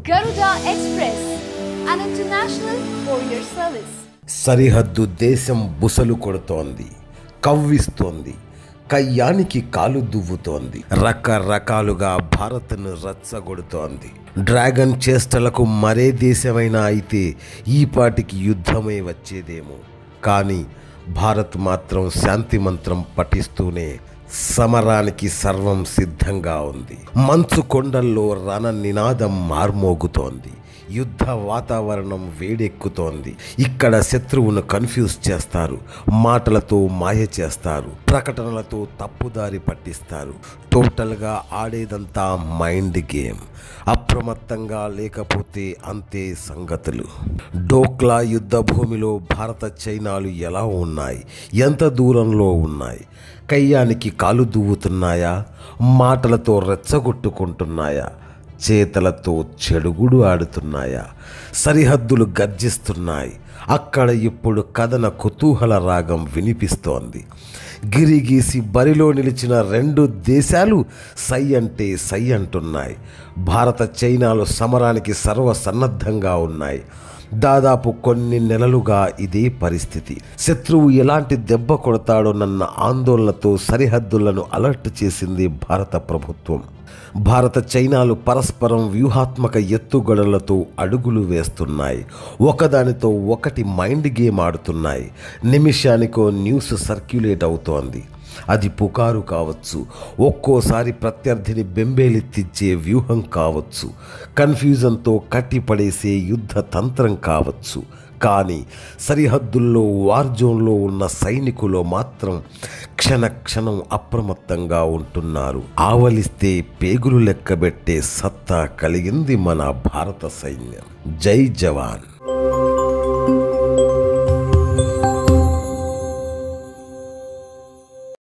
Garuda Express, an international courier service. సరిహద్దు దేశం బుసలు కొడుతోంది, కవ్విస్తోంది, కయ్యానికి కాలు దువ్వుతోంది, రకరకాలుగా భారత్ను రచ్చగొడుతోంది. డ్రాగన్ చేష్టలకు మరే దేశమైనా అయితే ఈపాటికి యుద్ధమే వచ్చేదేమో. కానీ భారత్ మాత్రం శాంతి మంత్రం పఠిస్తూనే సమరానికి సర్వం సిద్ధంగా ఉంది. మంచు కొండల్లో రణ నినాదం మార్మోగుతోంది. యుద్ధ వాతావరణం వేడెక్కుతోంది. ఇక్కడ శత్రువును కన్ఫ్యూజ్ చేస్తారు, మాటలతో మాయ చేస్తారు, ప్రకటనలతో తప్పుదారి పట్టిస్తారు. టోటల్గా ఆడేదంతా మైండ్ గేమ్. అప్రమత్తంగా లేకపోతే అంతే సంగతులు. డోక్లా యుద్ధ భూమిలో భారత చైనాలు ఎలా ఉన్నాయి, ఎంత దూరంలో ఉన్నాయి? కయ్యానికి కాలు దువ్వుతున్నాయా? మాటలతో రెచ్చగొట్టుకుంటున్నాయా? చేతలతో చెడుగుడు ఆడుతున్నాయా? సరిహద్దులు గర్జిస్తున్నాయి. అక్కడ ఇప్పుడు కథన కుతూహల రాగం వినిపిస్తోంది. గిరిగీసి బరిలో నిలిచిన రెండు దేశాలు సై అంటే సై అంటున్నాయి. భారత చైనాలు సమరానికి సర్వసన్నద్ధంగా ఉన్నాయి. దాదాపు కొన్ని నెలలుగా ఇదే పరిస్థితి. శత్రువు ఎలాంటి దెబ్బ కొడతాడోనన్న ఆందోళనతో సరిహద్దులను అలర్ట్ చేసింది భారత ప్రభుత్వం. భారత చైనాలు పరస్పరం వ్యూహాత్మక ఎత్తుగడలతో అడుగులు వేస్తున్నాయి. ఒకదానితో ఒకటి మైండ్ గేమ్ ఆడుతున్నాయి. నిమిషానికో న్యూస్ సర్క్యులేట్ అవుతోంది. అది పుకారు కావచ్చు, ఒక్కోసారి ప్రత్యర్థిని బెంబేలెత్తించే వ్యూహం కావచ్చు, కన్ఫ్యూజన్తో కట్టిపడేసే యుద్ధ తంత్రం కావచ్చు. కానీ సరిహద్దుల్లో వార్ జోన్లో ఉన్న సైనికులు మాత్రం క్షణక్షణం అప్రమత్తంగా ఉంటున్నారు. ఆవలిస్తే పేగులు లెక్కబెట్టే సత్తా కలిగింది మన భారత సైన్యం. జై జవాన్.